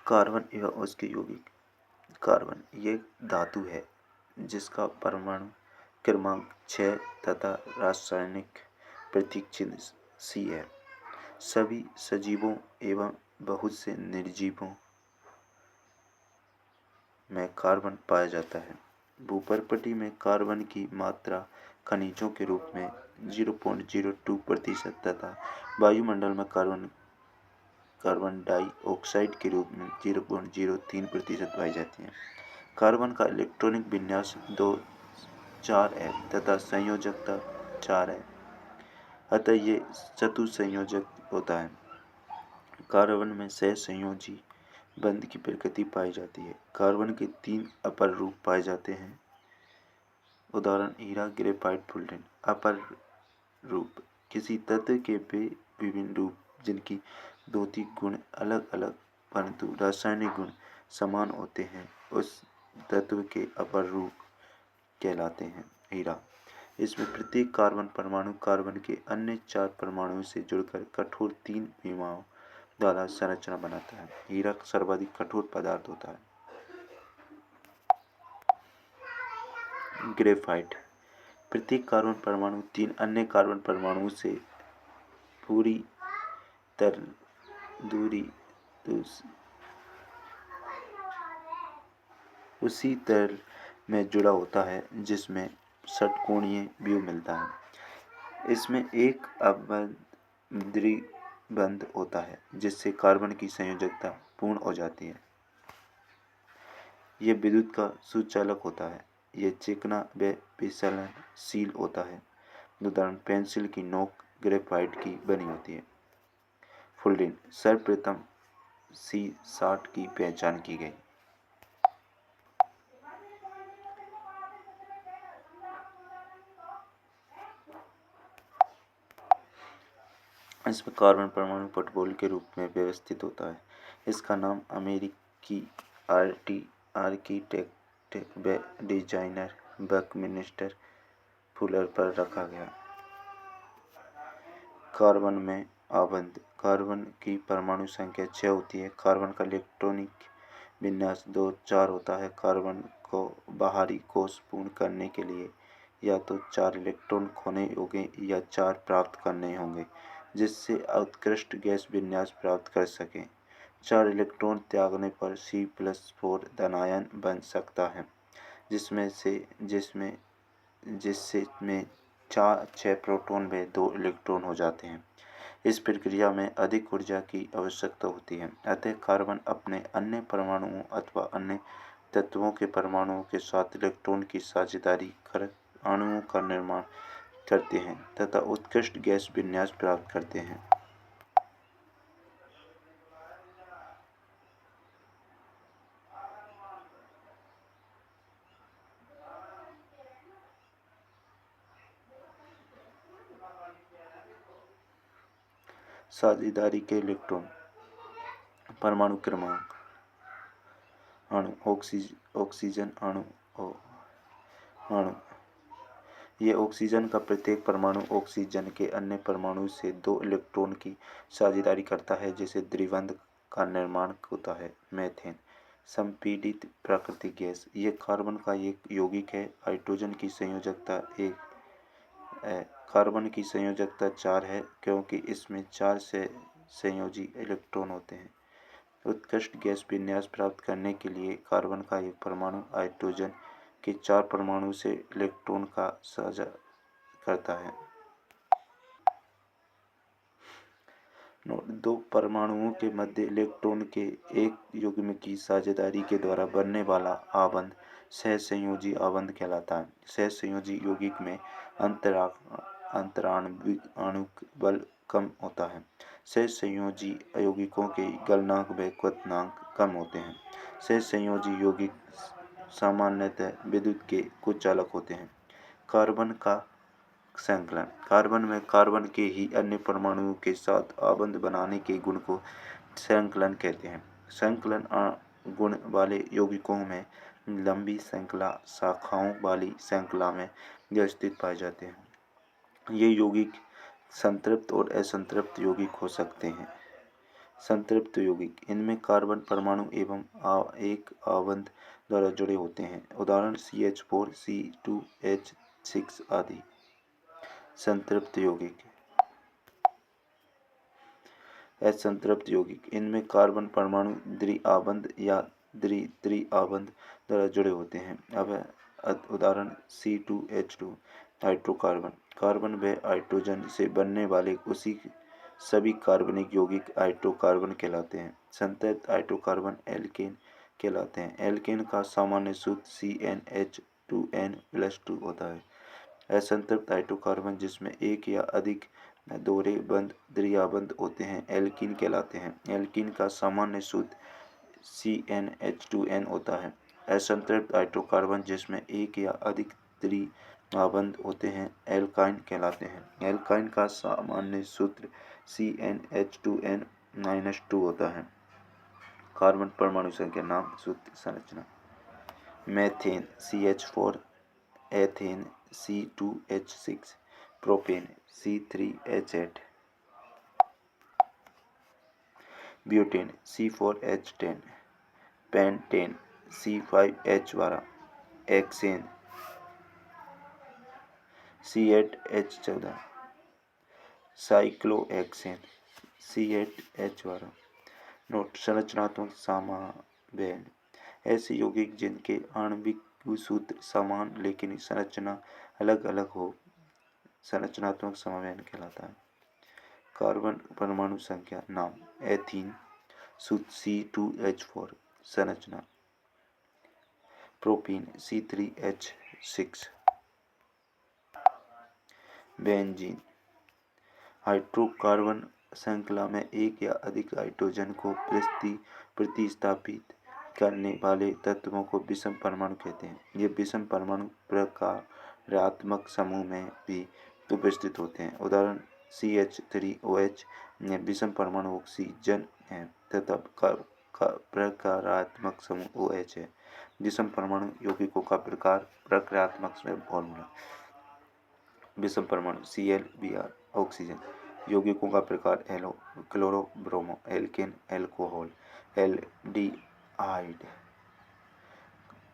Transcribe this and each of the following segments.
Carbon एवं उसके यौगिक। कार्बन ये धातु है जिसका परमाणु क्रमांक 6 तथा रासायनिक प्रतीक चिन्ह C है। सभी सजीवों एवं बहुत से निर्जीवों में कार्बन पाया जाता है। भूपर्पटी में कार्बन की मात्रा खनिजों के रूप में 0.02% तथा वायुमंडल में कार्बन डाइऑक्साइड के रूप में 0.03% पाई जाती है। कार्बन का इलेक्ट्रॉनिक विन्यास 2-4 है तथा संयोजकता 4 है, अतः ये चतुसंयोजक होता है। कार्बन में सहसंयोजी बंध की प्रकृति पाई जाती है। कार्बन के 3 अपर रूप पाए जाते हैं। उदाहरण हीरा, ग्रेफाइट, फुलडेन। अपर रूप किसी तत्व के वे विभिन्न रूप जिनकी भौतिक गुण अलग अलग परंतु रासायनिक गुण समान होते हैं उस तत्व के अपर रूप कहलाते हैं। हीरा, इसमें प्रत्येक कार्बन परमाणु कार्बन के अन्य 4 परमाणुओं से जुड़कर कठोर 3 विमाओं द्वारा संरचना बनाता है। हीरा सर्वाधिक कठोर पदार्थ होता है। ग्रेफाइट, प्रत्येक कार्बन परमाणु 3 अन्य कार्बन परमाणुओं से पूरी तरह दूरी उसी तरल में जुड़ा होता है जिसमें षटकोणीय व्यूह मिलता है। इसमें एक अवबंध द्विबंध होता है जिससे कार्बन की संयोजकता पूर्ण हो जाती है। यह विद्युत का सुचालक होता है। यह चिकना व विचलनशील होता है। उदाहरण पेंसिल की नोक ग्रेफाइट की बनी होती है। फुलडेन, सर्वप्रथम C60 की पहचान की गई। इसमें कार्बन परमाणु फुटबॉल के रूप में व्यवस्थित होता है। इसका नाम अमेरिकी आर्किटेक्ट व डिजाइनर बकमिस्टर फुलर पर रखा गया। कार्बन में आबंध, कार्बन की परमाणु संख्या 6 होती है। कार्बन का इलेक्ट्रॉनिक विन्यास 2-4 होता है। कार्बन को बाहरी कोश पूर्ण करने के लिए या तो 4 इलेक्ट्रॉन खोने होंगे या 4 प्राप्त करने होंगे जिससे उत्कृष्ट गैस विन्यास प्राप्त कर सकें। 4 इलेक्ट्रॉन त्यागने पर C+4 धनायन बन सकता है जिसमें 6 प्रोटॉन व 2 इलेक्ट्रॉन हो जाते हैं। इस प्रक्रिया में अधिक ऊर्जा की आवश्यकता होती है, अतः कार्बन अपने अन्य परमाणुओं अथवा अन्य तत्वों के परमाणुओं के साथ इलेक्ट्रॉन की साझेदारी कर अणुओं का निर्माण करते हैं तथा उत्कृष्ट गैस विन्यास प्राप्त करते हैं। साझेदारी के इलेक्ट्रॉन परमाणु क्रमांक अणु ऑक्सीजन अणु ये ऑक्सीजन का प्रत्येक परमाणु ऑक्सीजन के अन्य परमाणु से 2 इलेक्ट्रॉन की साझेदारी करता है जिससे द्विबंध का निर्माण होता है। मीथेन, संपीड़ित प्राकृतिक गैस, ये कार्बन का एक यौगिक है। हाइड्रोजन की संयोजकता 1 है। कार्बन की संयोजकता 4 है क्योंकि इसमें 4 से संयोजी इलेक्ट्रॉन होते हैं। उत्कृष्ट गैस विन्यास प्राप्त करने के लिए कार्बन का एक परमाणु हाइड्रोजन के 4 परमाणु से इलेक्ट्रॉन का साझा करता है। 2 परमाणुओं के मध्य इलेक्ट्रॉन के एक युग्म की साझेदारी के द्वारा बनने वाला आबंध सहसंयोजी आबंध कहलाता है। सहसंयोजी यौगिक में अंतराणविक बल कम होता है। सहसंयोजी यौगिकों के गलनांक व क्वथनांक कम होते हैं। सहसंयोजी यौगिक सामान्यतः विद्युत के कुचालक होते हैं। कार्बन का संकलन, कार्बन में कार्बन के ही अन्य परमाणुओं के साथ आबंध बनाने के गुण को संकलन कहते हैं। संकलन गुण वाले यौगिकों में लंबी श्रृंखला शाखाओं वाली श्रृंखला में व्यवस्थित पाए जाते हैं। ये यौगिक संतृप्त और असंतृप्त यौगिक हो सकते हैं। संतृप्त यौगिक, इनमें कार्बन परमाणु एवं एक आबंध द्वारा जुड़े होते हैं। उदाहरण CH4, C2H6 आदि। संतृप्त यौगिक। असंतृप्त यौगिक, इनमें कार्बन परमाणु द्विआबंध या त्रिआबंध द्वारा जुड़े होते हैं। अब उदाहरण C2H2 हाइड्रोकार्बन, कार्बन व हाइड्रोजन से बनने वाले उसी सभी कार्बनिक यौगिक हाइड्रोकार्बन कहलाते हैं। संतृप्त हाइड्रोकार्बन एल्केन कहलाते हैं। एल्केन का सामान्य सूत्र CnH2n+2 होता है। असंतृप्त हाइड्रोकार्बन जिसमें एक या अधिक दोहरे बंध द्विआबंध होते हैं एल्कीन कहलाते हैं। एल्कीन का सामान्य सूत्र CnH2n होता है। असंतृप्त हाइड्रोकार्बन जिसमें एक या अधिक द्विआबंध होते हैं एल्काइन कहलाते हैं। एल्काइन का सामान्य सूत्र CnH2n-2 होता है। कार्बन परमाणु संख्या, नाम, सूत्र, संरचना। Methane CH4, ethane C2H6, propane C3H8, butane C4H10, pentane C5H12, hexane C8H14, cyclohexane C8H12। Note: संरचनात्मक समावेन, ऐसे यौगिक जिनके आणविक सूत्र समान लेकिन संरचना अलग अलग हो संरचनात्मक समावेन कहलाता है। कार्बन परमाणु संख्या, नाम, एथीन, सूत्र C2H4, संरचना, प्रोपीन C3H6, बेंजीन, हाइड्रोकार्बन श्रृंखला में एक या अधिक हाइड्रोजन को प्रतिस्थापित करने वाले तत्वों को विषम परमाणु कहते हैं। ये विषम परमाणु प्रकार्यात्मक समूह में भी उपस्थित होते हैं। उदाहरण CH3OH में विषम परमाणु ऑक्सीजन है तथा प्रकार्यात्मक समूह OH है। विषम परमाणु यौगिकों का प्रकार, प्रकार्यात्मक फॉर्मूला। विषम परमाणु ClBr, ऑक्सीजन। यौगिकों का प्रकार halo, chloro, bromo, alkane, alcohol, aldehyde.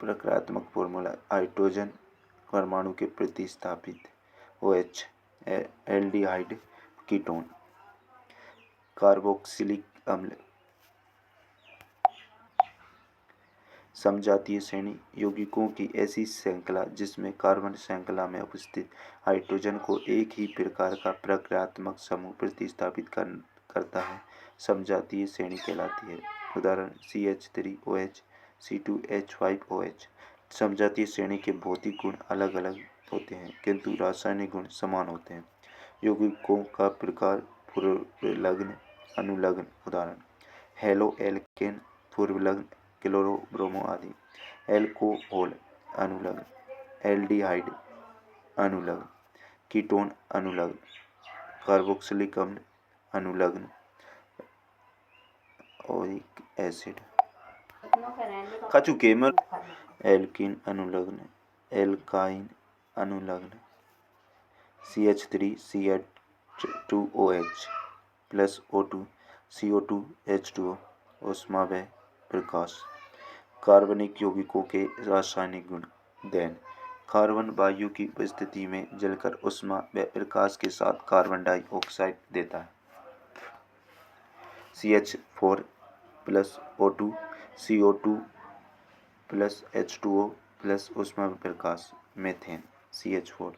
प्रकार्यात्मक फॉर्मूला, हाइड्रोजन परमाणु के प्रतिस्थापित OH, एल्डिहाइड, कीटोन। कार्बोक्सिलिक अम्ल। समजातीय श्रेणी, यौगिकों की ऐसी श्रृंखला जिसमें कार्बन श्रृंखला में उपस्थित हाइड्रोजन को एक ही प्रकार का प्रकार्यात्मक समूह प्रतिस्थापित करता है, समजातीय श्रेणी कहलाती है। उदाहरण CH3OH, C2H5OH। समजातीय श्रेणी के भौतिक गुण अलग अलग होते हैं किंतु रासायनिक गुण समान होते हैं। यौगिकों का प्रकार, पूर्वलग्न, अनुलग्न। उदाहरण हेलो एल्केन, पूर्वलग्न, क्लोरो, ब्रोमो आदि। एल्कोहल, अनुलग्न। एल्डिहाइड, अनुलग्न। कीटोन, अनुलग्न। कार्बोक्सिलिक अम्ल, अनुलग्न। ओरिक एसिड, एल्कीन, अनुलग्न। एल्काइन, अनुलग्न। CH3CH2OH प्लस O2 CO2H2O, ऊष्मा व प्रकाश। कार्बनिक यौगिकों के रासायनिक गुण। देन, कार्बन वायु की उपस्थिति में जलकर ऊष्मा व प्रकाश के साथ कार्बन डाइऑक्साइड देता है। CH4 plus O2 CO2 plus H2O plus ऊष्मा व प्रकाश। Methane CH4।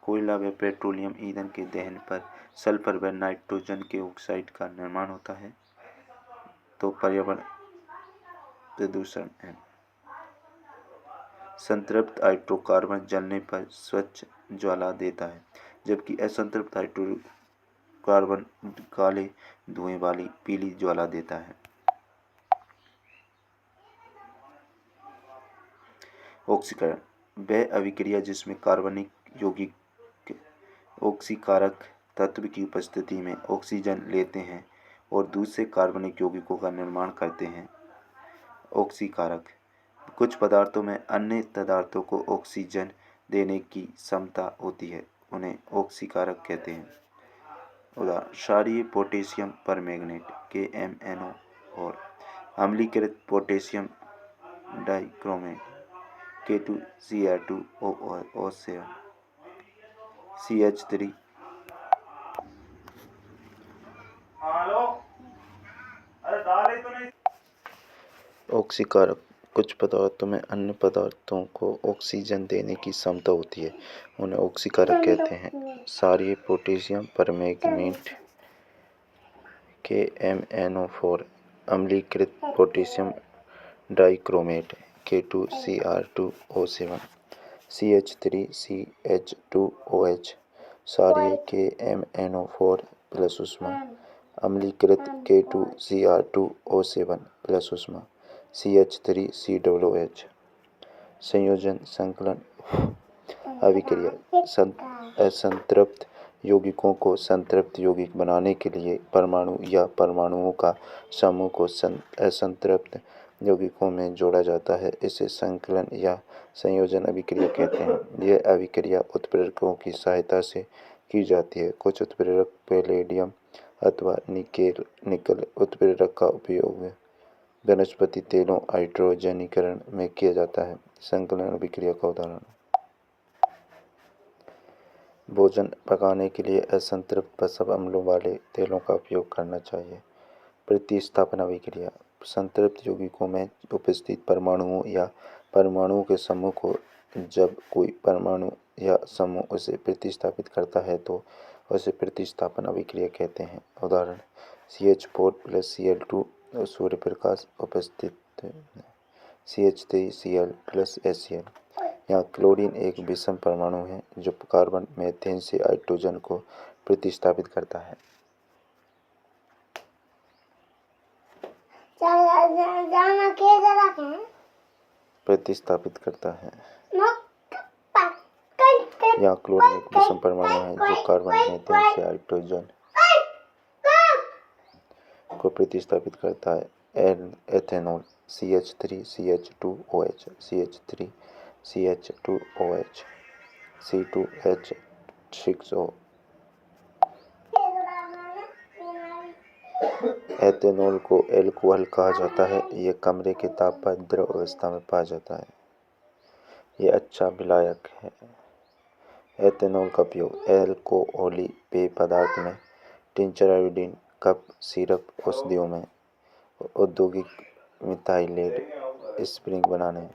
कोयला व पेट्रोलियम ईंधन के दहन पर सल्फर व नाइट्रोजन के ऑक्साइड का निर्माण होता है तो पर्यावरण प्रदूषण है। संतृप्त हाइड्रोकार्बन जलने पर स्वच्छ ज्वाला देता है जबकि असंतृप्त हाइड्रोकार्बन काले धुएं वाली पीली ज्वाला देता है। ऑक्सीकरण, वह अभिक्रिया जिसमें कार्बनिक यौगिक ऑक्सीकारक तत्व की उपस्थिति में ऑक्सीजन लेते हैं और दूसरे कार्बनिक यौगिकों का निर्माण करते हैं। ऑक्सीकारक, कुछ पदार्थों में अन्य पदार्थों को ऑक्सीजन देने की क्षमता होती है, उन्हें ऑक्सीकारक कहते हैं। उदाहरण क्षारीय पोटेशियम परमैंगनेट KMnO और अम्लीकृत पोटेशियम डाइक्रोमेट K2Cr2O7 CH3 ऑक्सीकारक। कुछ पदार्थों में अन्य पदार्थों को ऑक्सीजन देने की क्षमता होती है, उन्हें ऑक्सीकारक कहते हैं। क्षारीय पोटेशियम परमैंगनेट KMnO4, अम्लीकृत पोटेशियम डाइक्रोमेट K2Cr2O7 CH3CH2OH, क्षारीय KMnO4 प्लस ऊष्मा, अम्लीकृत K2Cr2O7 प्लस ऊष्मा CH3COOH। संयोजन, संकलन, अभिक्रिया। असंतृप्त यौगिकों को संतृप्त यौगिक बनाने के लिए परमाणु या परमाणुओं का समूह को असंतृप्त यौगिकों में जोड़ा जाता है। इसे संकलन या संयोजन अभिक्रिया कहते हैं। यह अभिक्रिया उत्प्रेरकों की सहायता से की जाती है। कुछ उत्प्रेरक पैलेडियम अथवा निकल उत्प्रेरक का उपयोग वनस्पति तेलों हाइड्रोजनीकरण में किया जाता है। संकलन अभिक्रिया का उदाहरण। भोजन पकाने के लिए असंतृप्त सब अम्लों वाले तेलों का उपयोग करना चाहिए। प्रतिस्थापन अभिक्रिया। संतृप्त यौगिकों में उपस्थित परमाणुओं या परमाणुओं के समूह को जब कोई परमाणु या समूह उसे प्रतिस्थापित करता है तो उसे प्रतिस्थापन अभिक्रिया कहते हैं। उदाहरण CH4 + Cl2 सूर्य प्रकाश उपस्थित CH3Cl + HCl। यहाँ क्लोरीन एक विषम परमाणु है जो कार्बन मीथेन से हाइड्रोजन को प्रतिस्थापित करता है। प्रतिस्थापित करता है। यहाँ क्लोरीन एक विषम परमाणु है जो कार्बन मीथेन से हाइड्रोजन को प्रतिस्थापित करता है। Ethanol CH3CH2OH CH3CH2OH C2H6O। Ethanol को एल्कोहल कहा जाता है। यह कमरे के ताप पर द्रव अवस्था में पाया जाता है। यह अच्छा विलायक है। एथेनॉल का उपयोग एल्कोहली पेय पदार्थ में टिंचर, आयोडीन, कफ सिरप, औषधियों में औद्योगिक मिथाइलेट स्प्रिंग बनाने।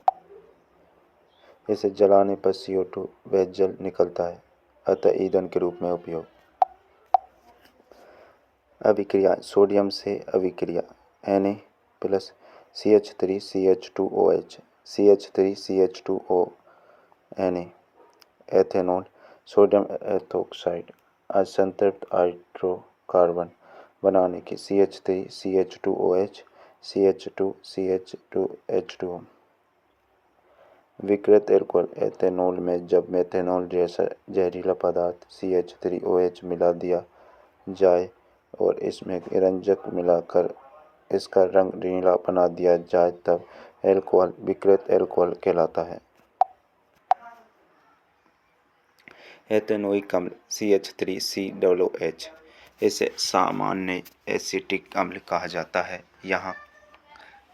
इसे जलाने पर CO2 व जल निकलता है, अतः ईंधन के रूप में उपयोग। अभिक्रिया। सोडियम से अभिक्रिया Na + CH3CH2OH CH3CH2O Na। Ethanol sodium ethoxide असंतृप्त हाइड्रोकार्बन बनाने की CH3CH2OH CH2CH2H2O। विकृत एल्कोहल। एथेनॉल में जब मेथनॉल जैसा जहरीला पदार्थ CH3OH मिला दिया जाए और इसमें रंजक मिलाकर इसका रंग नीला बना दिया जाए तब एल्कोहल विकृत एल्कोहल कहलाता है। एथेनोइक अम्ल CH3COOH। इसे सामान्य एसिटिक अम्ल कहा जाता है। यहाँ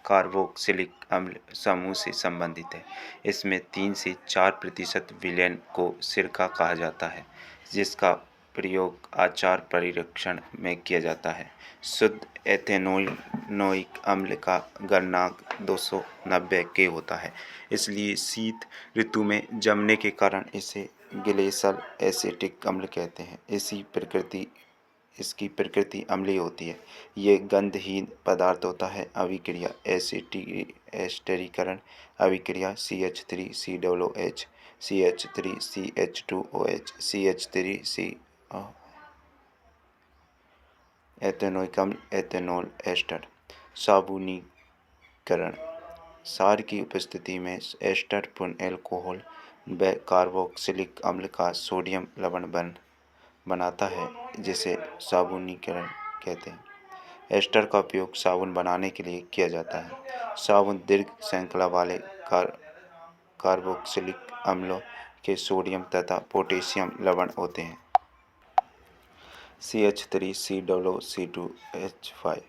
कार्बोक्सिलिक अम्ल समूह से संबंधित है। इसमें 3 से 4% विलयन को सिरका कहा जाता है, जिसका प्रयोग आचार परिरक्षण में किया जाता है। शुद्ध एथेनोइक अम्ल का गलनांक 290 K होता है, इसलिए शीत ऋतु में जमने के कारण इसे ग्लेशियल एसिटिक अम्ल कहते हैं। इसकी प्रकृति अम्लीय होती है। ये गंधहीन पदार्थ होता है। अभिक्रिया। एस्टरीकरण अभिक्रिया CH3COOH CH3CH2OH CH3C एथेनोइक अम्ल एथेनॉल एस्टर। साबुनीकरण। क्षार की उपस्थिति में एस्टर पूर्ण एल्कोहल व कार्बोक्सिलिक अम्ल का सोडियम लवण बनाता है, जिसे साबुनीकरण कहते हैं। एस्टर का उपयोग साबुन बनाने के लिए किया जाता है। साबुन दीर्घ श्रृंखला वाले कार्बोक्सिलिक अम्लों के सोडियम तथा पोटेशियम लवण होते हैं। CH3COO C2H5,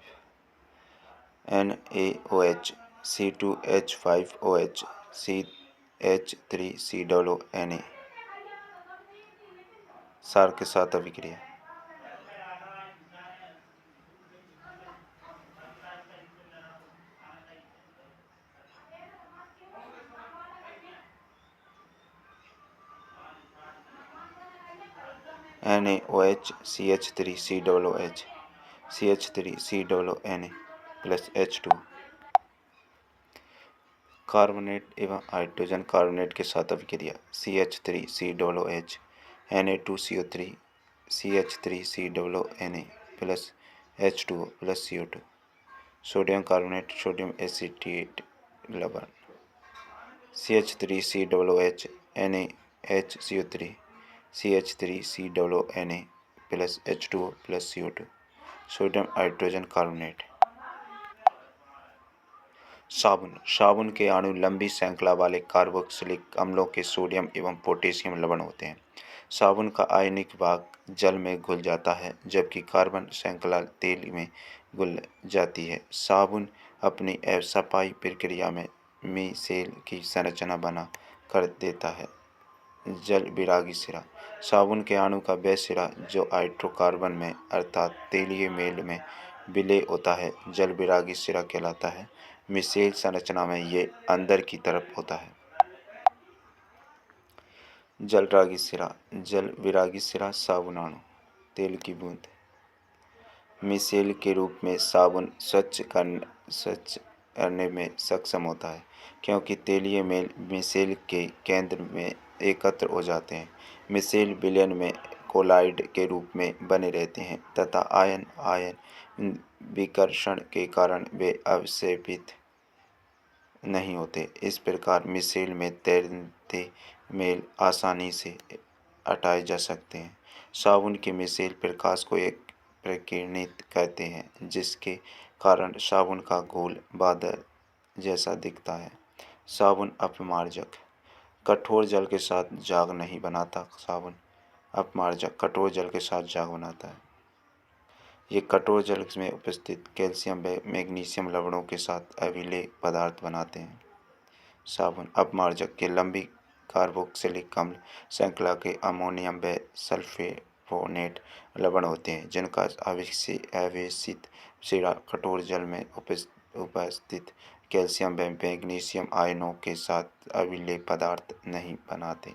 NaOH C2H5OH CH3COONa सार के साथ अभिक्रिया। NaOH CH3COOH CH3COONa plus H2। Carbonate एवं हाइड्रोजन कार्बोनेट के साथ अभिक्रिया। CH3COOH Na2CO3 CH3COONa plus H2O plus CO2। Sodium carbonate sodium acetate लवण। CH3COOH NaHCO3 CH3COONa plus H2O plus CO2। Sodium hydrogen carbonate. साबुन। साबुन के अणु लंबी श्रृंखला वाले कार्बोक्सिलिक अम्लों के सोडियम एवं पोटेशियम लवण होते हैं। साबुन का आयनिक भाग जल में घुल जाता है जबकि कार्बन श्रृंखला तेल में घुल जाती है। साबुन अपनी सफाई प्रक्रिया में मिसेल की संरचना बना कर देता है। जल विरागी सिरा। साबुन के अणु का वह सिरा जो हाइड्रोकार्बन में अर्थात तेलीय मेल में विलय होता है जल विरागी सिरा कहलाता है। मिसेल संरचना में ये अंदर की तरफ होता है। जलरागी सिरा। जल विरागी सिरा साबुन अणु तेल की बूंद मिसेल के रूप में साबुन स्वच्छ करने में सक्षम होता है क्योंकि तेलीय मेल मिसेल के केंद्र में एकत्र हो जाते हैं। मिसेल विलयन में कोलाइड के रूप में बने रहते हैं तथा आयन विकर्षण के कारण वे अवक्षेपित नहीं होते। इस प्रकार मिसेल में तैरते मेल आसानी से हटाए जा सकते हैं। साबुन के मिसेल प्रकाश को एक प्रकीर्णित करते हैं जिसके कारण साबुन का घोल बादल जैसा दिखता है। साबुन अपमार्जक। कठोर जल के साथ झाग नहीं बनाता। साबुन अपमार्जक कठोर जल के साथ झाग बनाता है। ये कठोर जल में उपस्थित कैल्शियम व मैग्नीशियम लवणों के साथ अविलेय पदार्थ बनाते हैं। साबुन अपमार्जक के लंबी कार्बोक्सिलिक अम्ल श्रृंखला के अमोनियम व सल्फोनेट लवण होते हैं जिनका आवेशित सिरा कठोर जल में उपस्थित कैल्शियम व मैग्नीशियम आयनों के साथ अविलेय पदार्थ नहीं बनाते।